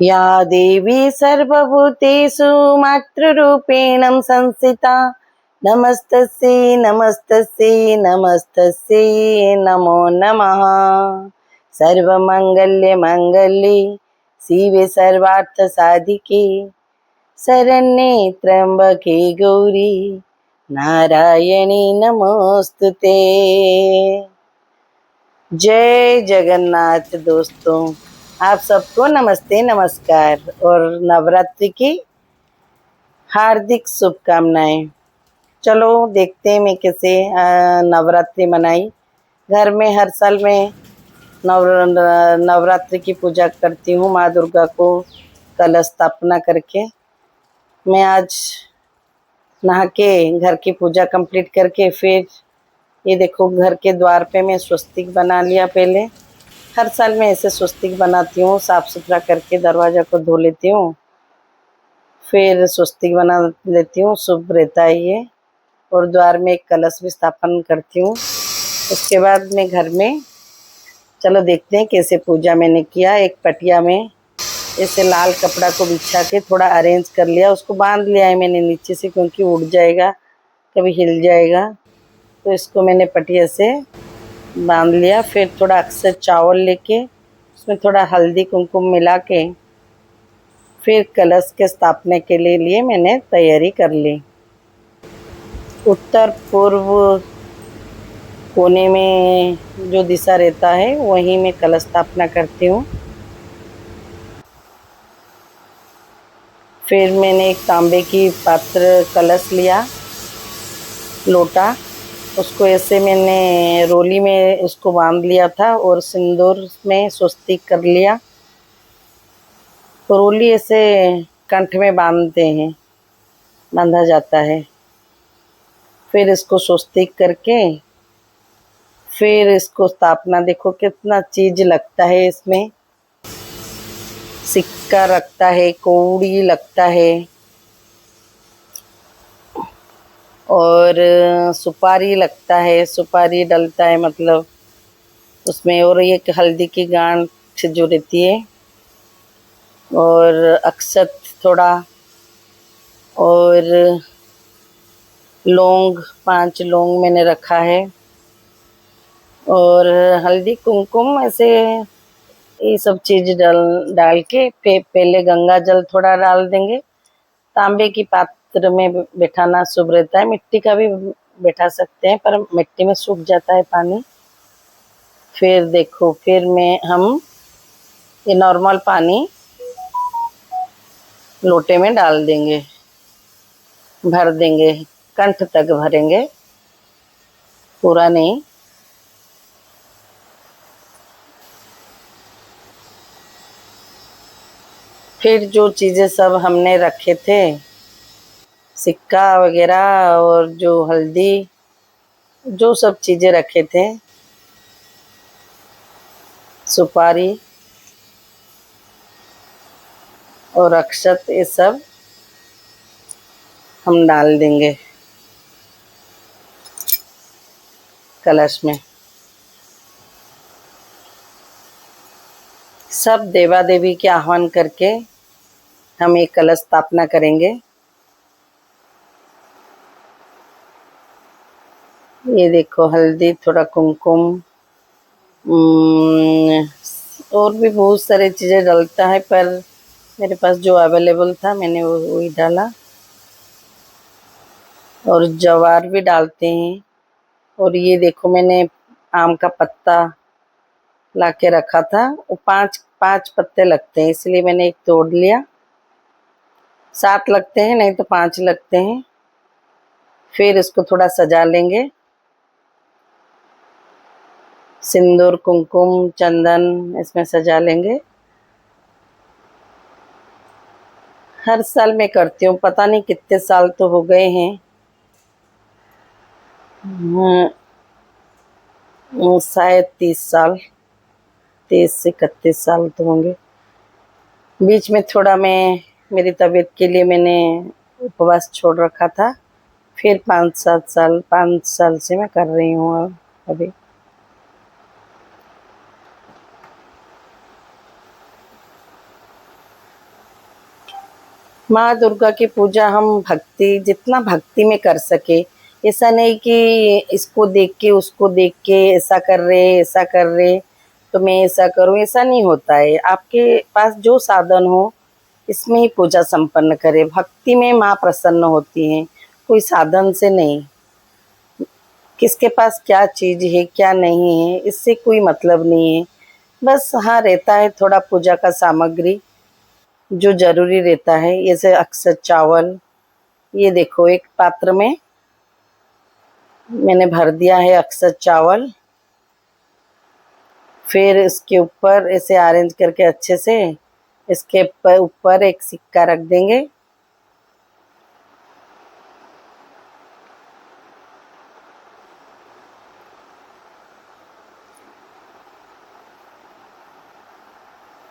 या देवी सर्वभूतेषु मातृरूपेण संस्थिता नमस्तस्यै नमस्तस्यै नमस्तस्यै नमो नमः। सर्वमंगल्ये शिवे सर्वार्थसाधिके शरण्ये त्र्यंबके गौरी नारायणी नमोस्तुते। जय जगन्नाथ। दोस्तों, आप सबको नमस्ते नमस्कार और नवरात्रि की हार्दिक शुभकामनाएं। चलो देखते हैं मैं कैसे नवरात्रि मनाई। घर में हर साल मैं नवरात्रि की पूजा करती हूँ, माँ दुर्गा को कलश स्थापना करके। मैं आज नहा के घर की पूजा कंप्लीट करके फिर ये देखो घर के द्वार पे मैं स्वस्तिक बना लिया। पहले हर साल मैं ऐसे स्वस्तिक बनाती हूँ, साफ सुथरा करके दरवाजा को धो लेती हूँ, फिर स्वस्तिक बना लेती हूँ, शुभ रहता है ये। और द्वार में एक कलश भी स्थापन करती हूँ। उसके बाद मैं घर में चलो देखते हैं कैसे पूजा मैंने किया। एक पटिया में ऐसे लाल कपड़ा को बिछा के थोड़ा अरेंज कर लिया, उसको बांध लिया है मैंने नीचे से, क्योंकि उड़ जाएगा, कभी हिल जाएगा, तो इसको मैंने पटिया से बांध लिया। फिर थोड़ा अक्सर चावल लेके उसमें थोड़ा हल्दी कुमकुम मिला के फिर कलश के स्थापना के लिए मैंने तैयारी कर ली। उत्तर पूर्व कोने में जो दिशा रहता है वहीं मैं कलश स्थापना करती हूँ। फिर मैंने एक तांबे की पात्र कलश लिया, लोटा, उसको ऐसे मैंने रोली में उसको बांध लिया था और सिंदूर में स्वस्तिक कर लिया। रोली ऐसे कंठ में बांधते हैं, बांधा जाता है। फिर इसको स्वस्तिक करके फिर इसको स्थापना, देखो कितना चीज लगता है इसमें। सिक्का लगता है, कौड़ी लगता है और सुपारी लगता है, सुपारी डलता है मतलब उसमें। और एक हल्दी की गांठ जो रहती है और अक्षत थोड़ा और लौंग, 5 लौंग मैंने रखा है और हल्दी कुमकुम ऐसे ये सब चीज डाल के फिर पहले गंगा जल थोड़ा डाल देंगे। तांबे की पात्र में बैठाना शुभ रहता है, मिट्टी का भी बैठा सकते हैं पर मिट्टी में सूख जाता है पानी। फिर देखो फिर हम ये नॉर्मल पानी लोटे में डाल देंगे, भर देंगे, कंठ तक भरेंगे, पूरा नहीं। फिर जो चीज़ें सब हमने रखे थे, सिक्का वगैरह और जो हल्दी, जो सब चीज़ें रखे थे, सुपारी और अक्षत, ये सब हम डाल देंगे कलश में। सब देवा देवी के आह्वान करके हम एक कलश स्थापना करेंगे। ये देखो हल्दी, थोड़ा कुमकुम और भी बहुत सारी चीज़ें डलता है, पर मेरे पास जो अवेलेबल था मैंने वही डाला। और जवार भी डालते हैं। और ये देखो मैंने आम का पत्ता ला के रखा था, वो 5 पत्ते लगते हैं, इसलिए मैंने एक तोड़ लिया। 7 लगते हैं, नहीं तो 5 लगते हैं। फिर इसको थोड़ा सजा लेंगे, सिंदूर कुमकुम चंदन इसमें सजा लेंगे। हर साल मैं करती हूँ, पता नहीं कितने साल तो हो गए हैं, शायद 30 साल, 30 से 31 साल तो होंगे। बीच में थोड़ा मैं मेरी तबीयत के लिए मैंने उपवास छोड़ रखा था, फिर 5 साल से मैं कर रही हूँ अभी। माँ दुर्गा की पूजा हम भक्ति जितना भक्ति में कर सके, ऐसा नहीं कि इसको देख के उसको देख के ऐसा कर रहे तो मैं ऐसा करूं, ऐसा नहीं होता है। आपके पास जो साधन हो इसमें ही पूजा संपन्न करें। भक्ति में माँ प्रसन्न होती हैं, कोई साधन से नहीं। किसके पास क्या चीज है क्या नहीं है इससे कोई मतलब नहीं है। बस हाँ रहता है थोड़ा पूजा का सामग्री जो जरूरी रहता है, जैसे अक्सर चावल। ये देखो एक पात्र में मैंने भर दिया है अक्सर चावल। फिर इसके ऊपर ऐसे अरेंज करके अच्छे से इसके ऊपर एक सिक्का रख देंगे।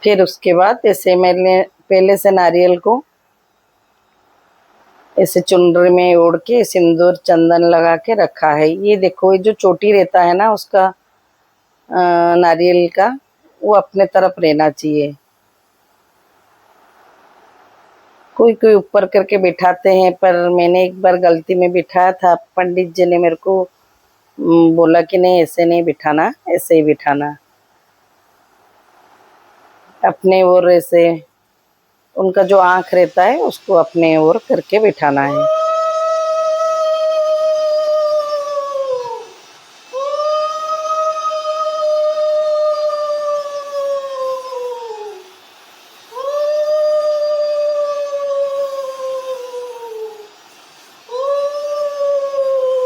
फिर उसके बाद ऐसे मैंने पहले से नारियल को ऐसे चुनरी में ओढ़ के सिंदूर चंदन लगा के रखा है। ये देखो ये जो चोटी रहता है ना उसका नारियल का, वो अपने तरफ रहना चाहिए। कोई कोई ऊपर करके बिठाते हैं, पर मैंने एक बार गलती में बिठाया था। पंडित जी ने मेरे को बोला कि नहीं ऐसे नहीं बिठाना, ऐसे ही बिठाना अपने ओर। ऐसे उनका जो आँख रहता है उसको अपने ओर करके बिठाना है।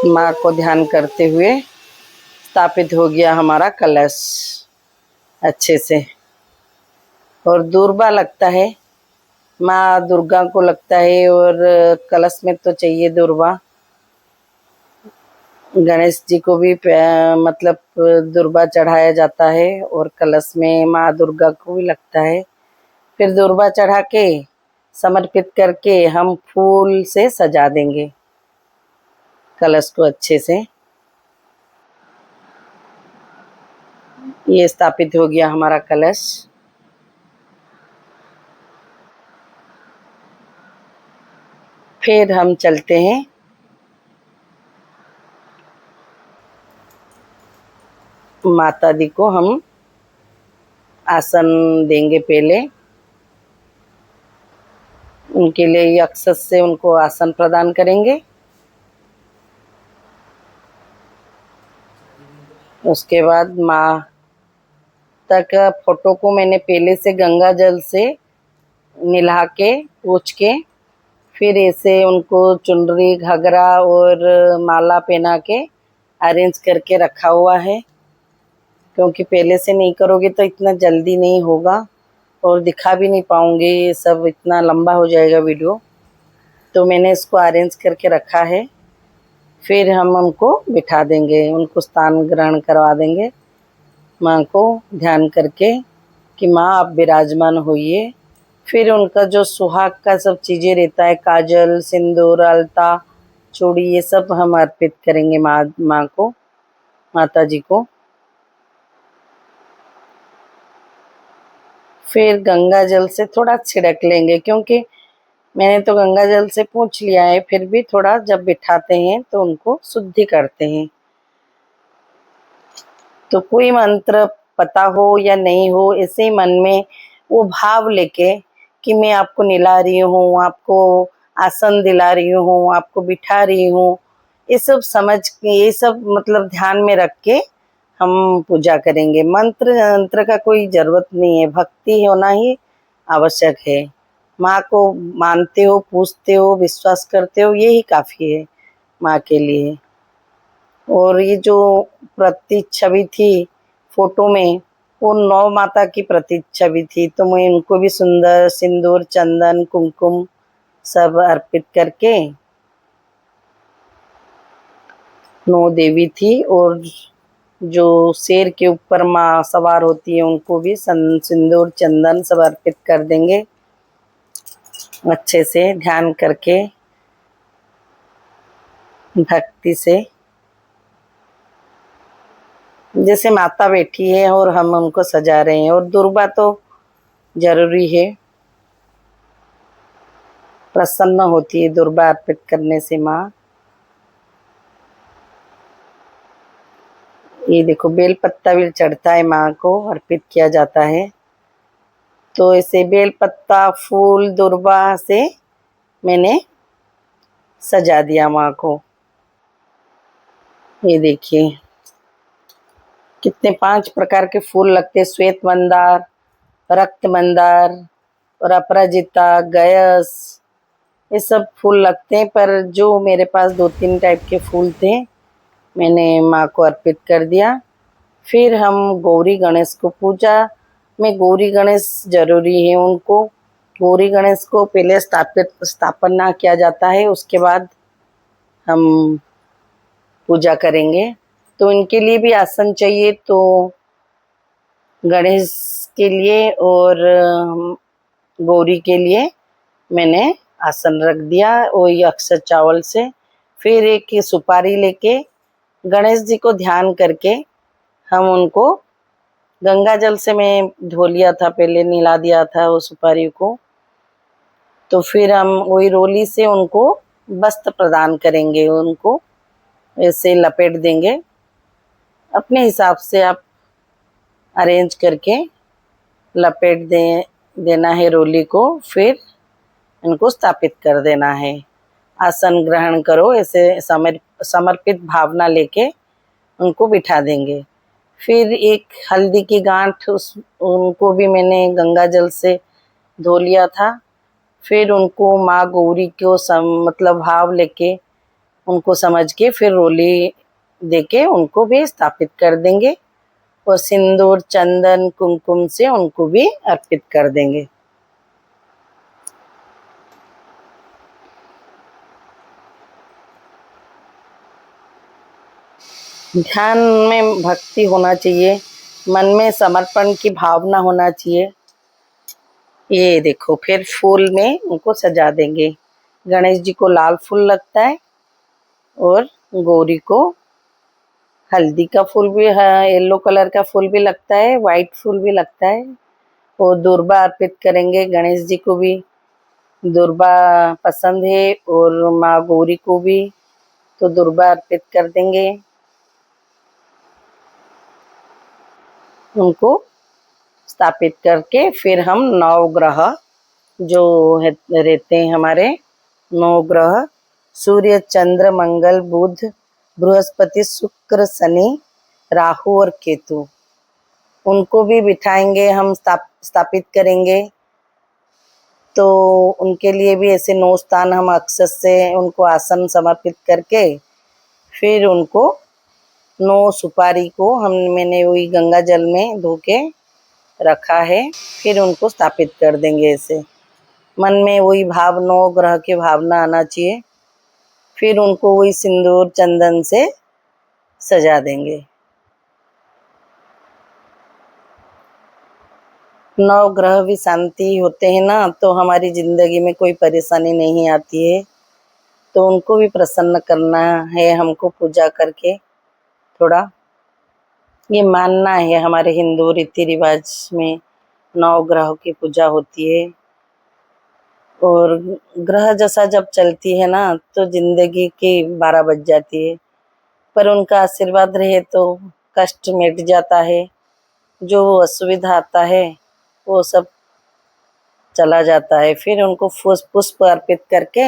माँ को ध्यान करते हुए स्थापित हो गया हमारा कलश अच्छे से। और दूरबा लगता है, माँ दुर्गा को लगता है, और कलश में तो चाहिए दूरबा। गणेश जी को भी मतलब दूरबा चढ़ाया जाता है और कलश में माँ दुर्गा को भी लगता है। फिर दूरबा चढ़ा के समर्पित करके हम फूल से सजा देंगे कलश को अच्छे से। ये स्थापित हो गया हमारा कलश। फिर हम चलते हैं माता दी को हम आसन देंगे। पहले उनके लिए अक्षत से उनको आसन प्रदान करेंगे। उसके बाद माता का फोटो को मैंने पहले से गंगा जल से मिला के पोंछ के फिर ऐसे उनको चुनरी घाघरा और माला पहना के अरेंज करके रखा हुआ है। क्योंकि पहले से नहीं करोगे तो इतना जल्दी नहीं होगा और दिखा भी नहीं पाऊंगी, ये सब इतना लंबा हो जाएगा वीडियो। तो मैंने इसको अरेंज करके रखा है। फिर हम उनको बिठा देंगे, उनको स्थान ग्रहण करवा देंगे माँ को ध्यान करके कि माँ आप विराजमान होइए। फिर उनका जो सुहाग का सब चीज़ें रहता है, काजल सिंदूर अलता चूड़ी, ये सब हम अर्पित करेंगे माँ को, माता जी को। फिर गंगा जल से थोड़ा छिड़क लेंगे, क्योंकि मैंने तो गंगा जल से पोंछ लिया है, फिर भी थोड़ा जब बिठाते हैं तो उनको शुद्धि करते हैं। तो कोई मंत्र पता हो या नहीं हो, ऐसे ही मन में वो भाव लेके कि मैं आपको निला रही हूँ, आपको आसन दिला रही हूँ, आपको बिठा रही हूँ, ये सब समझ के, ये सब मतलब ध्यान में रख के हम पूजा करेंगे। मंत्र यंत्र का कोई जरूरत नहीं है, भक्ति होना ही आवश्यक है। माँ को मानते हो, पूजते हो, विश्वास करते हो, यही काफ़ी है माँ के लिए। और ये जो प्रतिच्छवि थी फोटो में, वो नौ माता की प्रतिच्छवि थी, तो मैं उनको भी सुंदर सिंदूर चंदन कुमकुम सब अर्पित करके, नौ देवी थी और जो शेर के ऊपर माँ सवार होती है उनको भी सिंदूर चंदन सब अर्पित कर देंगे अच्छे से ध्यान करके भक्ति से। जैसे माता बैठी है और हम उनको सजा रहे हैं। और दुर्बा तो जरूरी है। प्रसन्न होती है दुर्बा अर्पित करने से माँ। ये देखो बेल पत्ता भी चढ़ता है, माँ को अर्पित किया जाता है। तो इसे बेल पत्ता, फूल, दुर्बा से मैंने सजा दिया माँ को। ये देखिए कितने 5 प्रकार के फूल लगते हैं, श्वेत मंदार, रक्त मंदार और अपराजिता, गयस, ये सब फूल लगते हैं। पर जो मेरे पास 2-3 टाइप के फूल थे, मैंने माँ को अर्पित कर दिया। फिर हम गौरी गणेश को पूजा में, गौरी गणेश जरूरी है उनको। गौरी गणेश को पहले स्थापना किया जाता है, उसके बाद हम पूजा करेंगे। तो इनके लिए भी आसन चाहिए, तो गणेश के लिए और गौरी के लिए मैंने आसन रख दिया वही अक्षत चावल से। फिर एक सुपारी लेके गणेश जी को ध्यान करके हम उनको गंगा जल से मैं धो लिया था, पहले नहला दिया था वो सुपारी को। तो फिर हम वही रोली से उनको वस्त्र प्रदान करेंगे, उनको ऐसे लपेट देंगे। अपने हिसाब से आप अरेंज करके लपेट देना है रोली को। फिर इनको स्थापित कर देना है। आसन ग्रहण करो, ऐसे समर्पित भावना लेके उनको बिठा देंगे। फिर एक हल्दी की गांठ उनको भी मैंने गंगा जल से धो लिया था। फिर उनको माँ गौरी को मतलब भाव लेके उनको समझ के फिर रोली देके उनको भी स्थापित कर देंगे और सिंदूर, चंदन, कुमकुम से उनको भी अर्पित कर देंगे। ध्यान में भक्ति होना चाहिए, मन में समर्पण की भावना होना चाहिए। ये देखो फिर फूल में उनको सजा देंगे। गणेश जी को लाल फूल लगता है और गौरी को हल्दी का फूल भी, येलो कलर का फूल भी लगता है, वाइट फूल भी लगता है। और दुर्बा अर्पित करेंगे। गणेश जी को भी दुर्बा पसंद है और माँ गौरी को भी, तो दुर्बा अर्पित कर देंगे। उनको स्थापित करके फिर हम 9 ग्रह जो रहते हैं हमारे 9 ग्रह, सूर्य, चंद्र, मंगल, बुध, बृहस्पति, शुक्र, शनि, राहु और केतु, उनको भी बिठाएंगे, हम स्थापित करेंगे। तो उनके लिए भी ऐसे 9 स्थान हम अक्षत से उनको आसन समर्पित करके फिर उनको 9 सुपारी को मैंने वही गंगा जल में धो के रखा है। फिर उनको स्थापित कर देंगे। ऐसे मन में वही भाव 9 ग्रह की भावना आना चाहिए। फिर उनको वही सिंदूर, चंदन से सजा देंगे। 9 ग्रह भी शांति होते हैं ना, तो हमारी जिंदगी में कोई परेशानी नहीं आती है। तो उनको भी प्रसन्न करना है हमको पूजा करके। थोड़ा ये मानना है, हमारे हिंदू रीति रिवाज में 9 ग्रहों की पूजा होती है। और ग्रह जैसा जब चलती है ना, तो जिंदगी की 12 बज जाती है। पर उनका आशीर्वाद रहे तो कष्ट मिट जाता है, जो असुविधा आता है वो सब चला जाता है। फिर उनको पुष्प अर्पित करके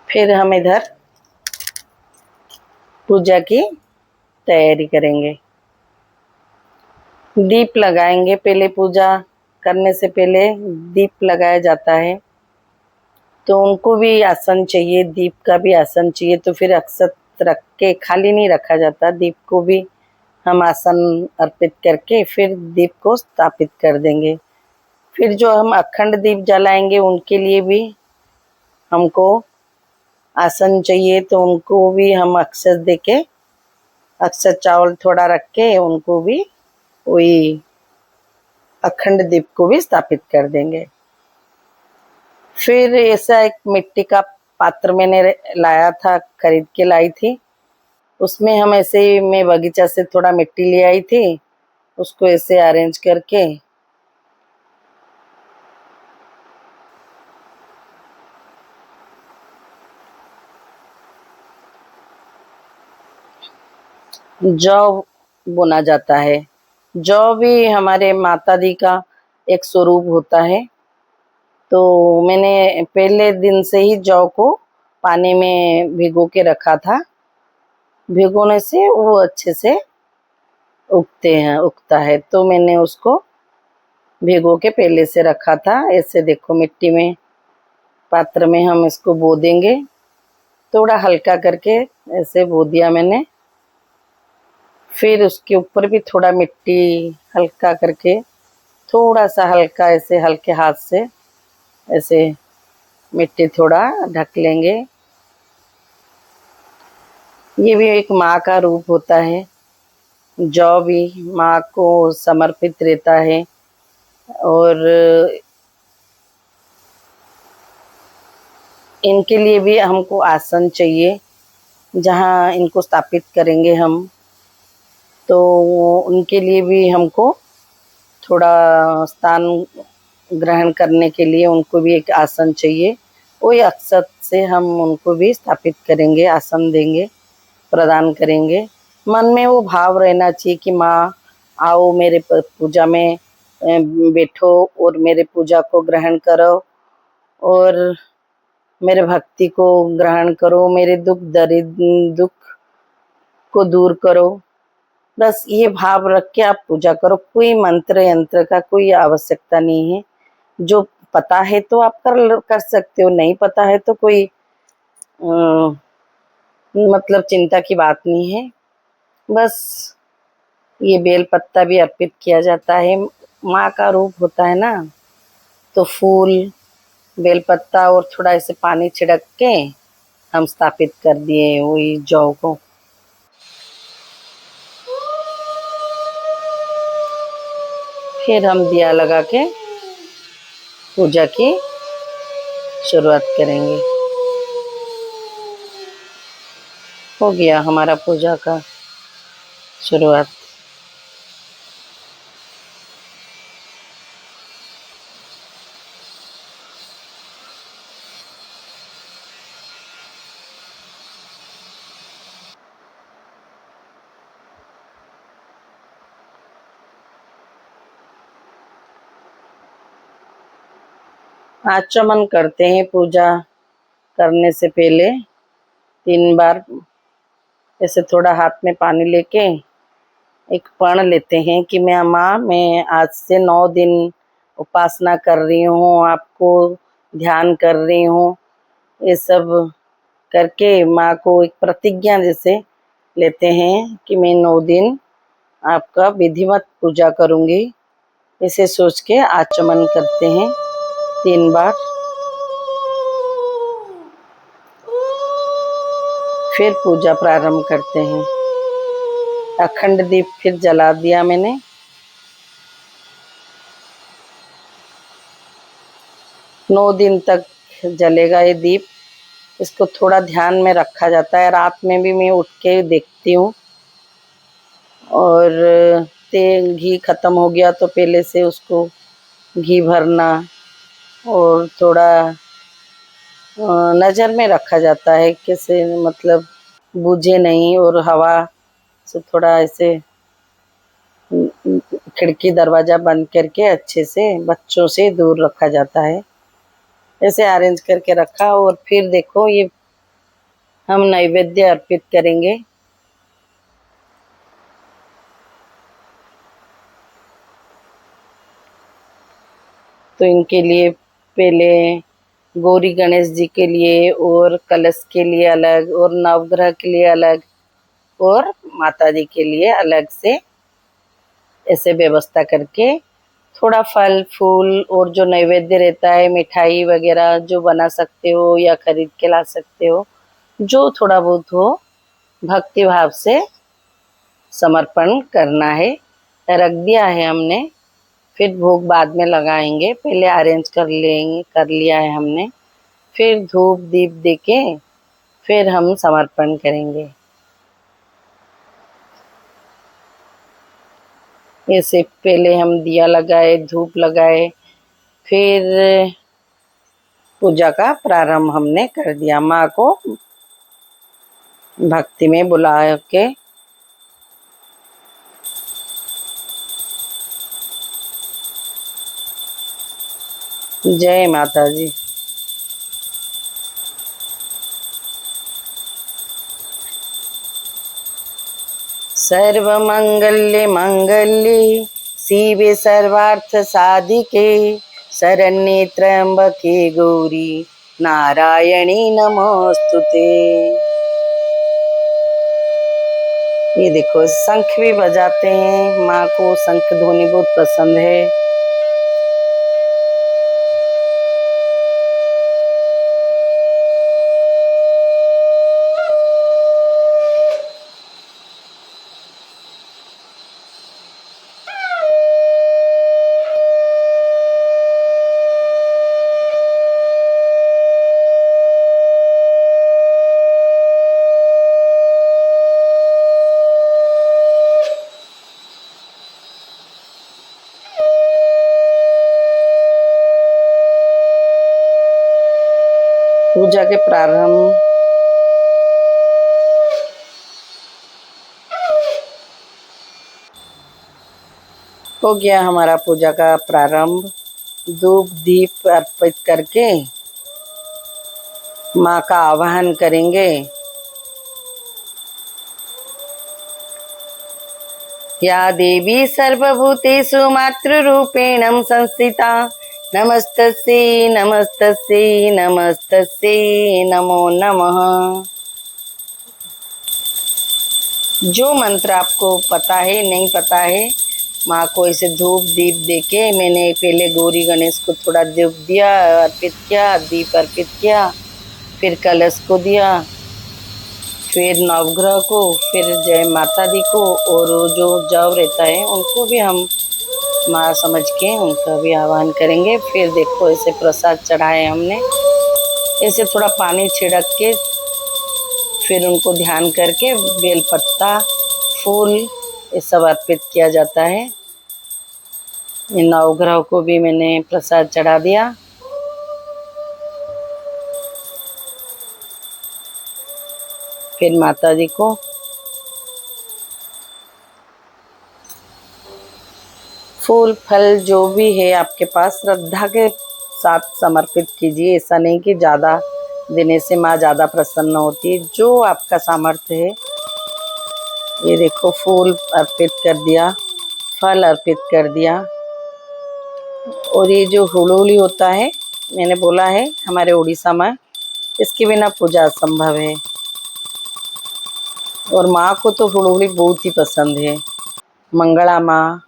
फिर हम इधर पूजा की तैयारी करेंगे। दीप लगाएंगे। पहले पूजा करने से पहले दीप लगाया जाता है, तो उनको भी आसन चाहिए, दीप का भी आसन चाहिए। तो फिर अक्षत रख के खाली नहीं रखा जाता, दीप को भी हम आसन अर्पित करके फिर दीप को स्थापित कर देंगे। फिर जो हम अखंड दीप जलाएंगे उनके लिए भी हमको आसन चाहिए, तो उनको भी हम अक्षत देके, अक्षत चावल थोड़ा रख के उनको भी वही अखंड दीप को भी स्थापित कर देंगे। फिर ऐसा एक मिट्टी का पात्र मैंने लाया था, खरीद के लाई थी। उसमें हम ऐसे, मैं बगीचा से थोड़ा मिट्टी ले आई थी, उसको ऐसे अरेंज करके जौ बुना जाता है। जौ भी हमारे माता दी का एक स्वरूप होता है। तो मैंने पहले दिन से ही जौ को पानी में भिगो के रखा था। भिगोने से वो अच्छे से उगता है। तो मैंने उसको भिगो के पहले से रखा था। ऐसे देखो मिट्टी में पात्र में हम इसको बो देंगे। थोड़ा हल्का करके ऐसे बो दिया मैंने। फिर उसके ऊपर भी थोड़ा मिट्टी हल्का करके, थोड़ा सा हल्का ऐसे हल्के हाथ से ऐसे मिट्टी थोड़ा ढक लेंगे। ये भी एक माँ का रूप होता है। जौ भी माँ को समर्पित रहता है। और इनके लिए भी हमको आसन चाहिए जहाँ इनको स्थापित करेंगे हम। तो उनके लिए भी हमको थोड़ा स्थान ग्रहण करने के लिए उनको भी एक आसन चाहिए। वही अक्षत से हम उनको भी स्थापित करेंगे, आसन देंगे, प्रदान करेंगे। मन में वो भाव रहना चाहिए कि माँ आओ मेरे पूजा में बैठो और मेरे पूजा को ग्रहण करो और मेरे भक्ति को ग्रहण करो, मेरे दुख को दूर करो। बस ये भाव रख के आप पूजा करो। कोई मंत्र यंत्र का कोई आवश्यकता नहीं है। जो पता है तो आप कर सकते हो, नहीं पता है तो कोई मतलब चिंता की बात नहीं है। बस ये बेल पत्ता भी अर्पित किया जाता है, माँ का रूप होता है ना। तो फूल, बेल पत्ता और थोड़ा ऐसे पानी छिड़क के हम स्थापित कर दिए वही जौ को। फिर हम दिया लगा के पूजा की शुरुआत करेंगे। हो गया हमारा पूजा का शुरुआत। आचमन करते हैं पूजा करने से पहले 3 बार। ऐसे थोड़ा हाथ में पानी लेके एक प्रण लेते हैं कि मैं आज से 9 दिन उपासना कर रही हूँ, आपको ध्यान कर रही हूँ। ये सब करके माँ को एक प्रतिज्ञा जैसे लेते हैं कि मैं 9 दिन आपका विधिवत पूजा करूँगी। इसे सोच के आचमन करते हैं 3 बार। फिर पूजा प्रारंभ करते हैं। अखंड दीप फिर जला दिया मैंने। नौ दिन तक जलेगा ये दीप। इसको थोड़ा ध्यान में रखा जाता है। रात में भी मैं उठ के देखती हूँ। और तेल घी खत्म हो गया तो पहले से उसको घी भरना और थोड़ा नज़र में रखा जाता है कैसे मतलब बुझे नहीं। और हवा से थोड़ा ऐसे खिड़की दरवाज़ा बंद करके अच्छे से बच्चों से दूर रखा जाता है। ऐसे अरेंज करके रखा। और फिर देखो ये हम नैवेद्य अर्पित करेंगे। तो इनके लिए पहले गौरी गणेश जी के लिए और कलश के लिए अलग और नवग्रह के लिए अलग और माता जी के लिए अलग से ऐसे व्यवस्था करके थोड़ा फल फूल और जो नैवेद्य रहता है मिठाई वगैरह जो बना सकते हो या खरीद के ला सकते हो, जो थोड़ा बहुत हो भक्ति भाव से समर्पण करना है। रख दिया है हमने। फिर भोग बाद में लगाएंगे, पहले अरेंज कर लिया है हमने। फिर धूप दीप देके फिर हम समर्पण करेंगे। ऐसे पहले हम दिया लगाए, धूप लगाए, फिर पूजा का प्रारंभ हमने कर दिया। माँ को भक्ति में बुला के जय माता जी। सर्वमंगल्य मंगल्ये शिवे सर्वार्थ साधिके शरण्ये त्र्यंबके गौरी नारायणी नमोस्तुते। ये देखो शंख भी बजाते हैं, माँ को शंख ध्वनि बहुत पसंद है। पूजा के प्रारंभ हो गया, हमारा पूजा का प्रारंभ। धूप दीप अर्पित करके माँ का आवाहन करेंगे। या देवी सर्वभूतेषु मातृरूपेण संस्थिता नमस्तस्यै नमस्तस्यै नमस्तस्यै नमो नमः। जो मंत्र आपको पता है नहीं पता है, माँ को ऐसे धूप दीप देके मैंने पहले गौरी गणेश को थोड़ा धूप दिया, अर्पित किया, दीप अर्पित किया, फिर कलश को दिया, फिर नवग्रह को, फिर जय माता दी को, और जो जव रहता है उनको भी हम माँ समझ के उनका भी आह्वान करेंगे। फिर देखो ऐसे प्रसाद चढ़ाए हमने, ऐसे थोड़ा पानी छिड़क के फिर उनको ध्यान करके बेलपत्ता फूल ये सब अर्पित किया जाता है। इन नवग्रह को भी मैंने प्रसाद चढ़ा दिया। फिर माता जी को फूल फल जो भी है आपके पास श्रद्धा के साथ समर्पित कीजिए। ऐसा नहीं कि ज़्यादा देने से माँ ज़्यादा प्रसन्न होती है, जो आपका सामर्थ्य है। ये देखो फूल अर्पित कर दिया, फल अर्पित कर दिया। और ये जो हुड़ोली होता है, मैंने बोला है हमारे उड़ीसा में इसके बिना पूजा असंभव है, और माँ को तो हुड़ोली बहुत ही पसंद है। मंगला माँ।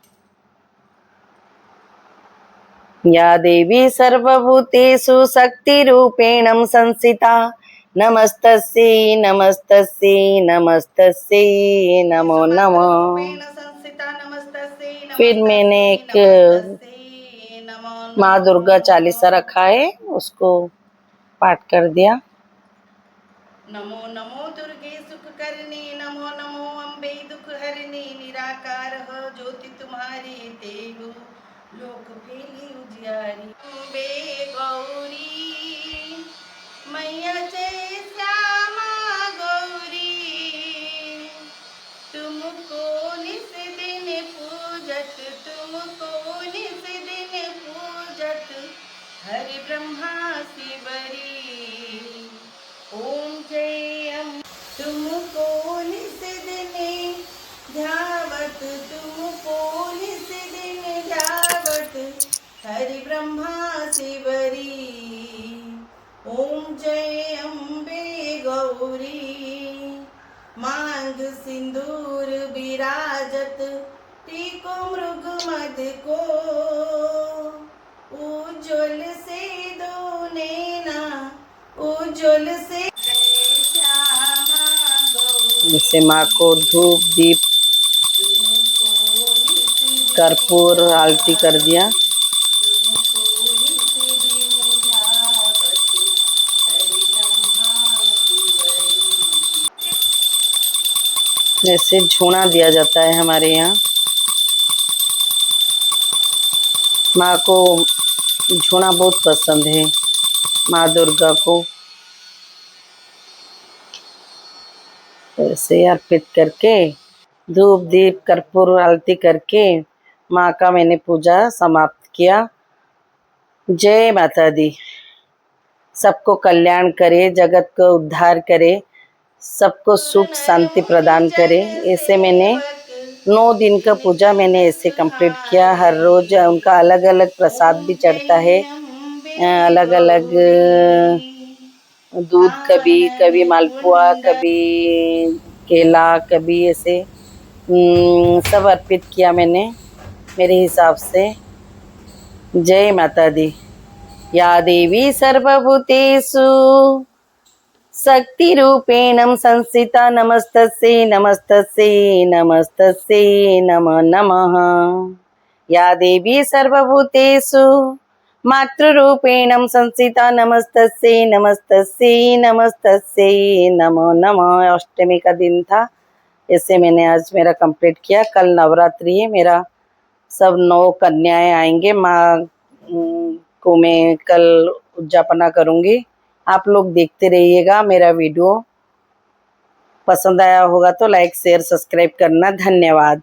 या देवी सर्वभूतेषु शक्तिरूपेण संस्थिता नमस्तस्यै नमस्तस्यै नमस्तस्यै नमो नमः। फिर मैंने एक माँ दुर्गा चालीसा रखा है, उसको पाठ कर दिया। नमो नमो दुर्गे सुख करनी, नमो नमो अम्बे दुख हरनी, निराकार हो ज्योति तुम्हारी, तेगु लोक फेली उजियारी। अम्बे गौरी मैया जय श्यामा गौरी, तुमको निस दिन पूजत, तुमको निस दिन पूजत, हरि ब्रह्मा शिवरी। ओम जय तुमको निस दिन ध्यावत, तुमको निस दिन ध्यावत, हरि ब्रह्मा शिवरी। ओम जय अम्बे गौरी, मांग सिंदूर विराजत, टीको मृग मद को, उज्ज्वल से दो नैना, उज्ज्वल से। जैसे माँ को धूप दीप कर्पूर आरती कर दिया। जैसे झूना दिया जाता है हमारे यहाँ, माँ को झूना बहुत पसंद है, माँ दुर्गा को। ऐसे अर्पित करके धूप दीप कर्पूर आरती करके माँ का मैंने पूजा समाप्त किया। जय माता दी। सबको कल्याण करे, जगत को उद्धार करे, सबको सुख शांति प्रदान करे। ऐसे मैंने 9 दिन का पूजा मैंने ऐसे कंप्लीट किया। हर रोज उनका अलग अलग प्रसाद भी चढ़ता है, अलग अलग दूध, कभी कभी मालपुआ, कभी केला, कभी ऐसे सब अर्पित किया मैंने मेरे हिसाब से। जय माता दी। या देवी सर्वभूतेषु शक्तिरूपेण संस्थिता नमस्तस्यै नमस्तस्यै नमस्तस्यै नमः नमः। या देवी सर्वभूतेषु मातृरूपेण संस्थिता नमस्तस्यै नमस्तस्यै नमस्तस्यै नमः नमः। अष्टमी का दिन था, ऐसे मैंने आज मेरा कंप्लीट किया। कल नवरात्रि है मेरा, सब 9 कन्याएं आएंगे। माँ को मैं कल उद्यापना करूँगी। आप लोग देखते रहिएगा। मेरा वीडियो पसंद आया होगा तो लाइक शेयर सब्सक्राइब करना। धन्यवाद।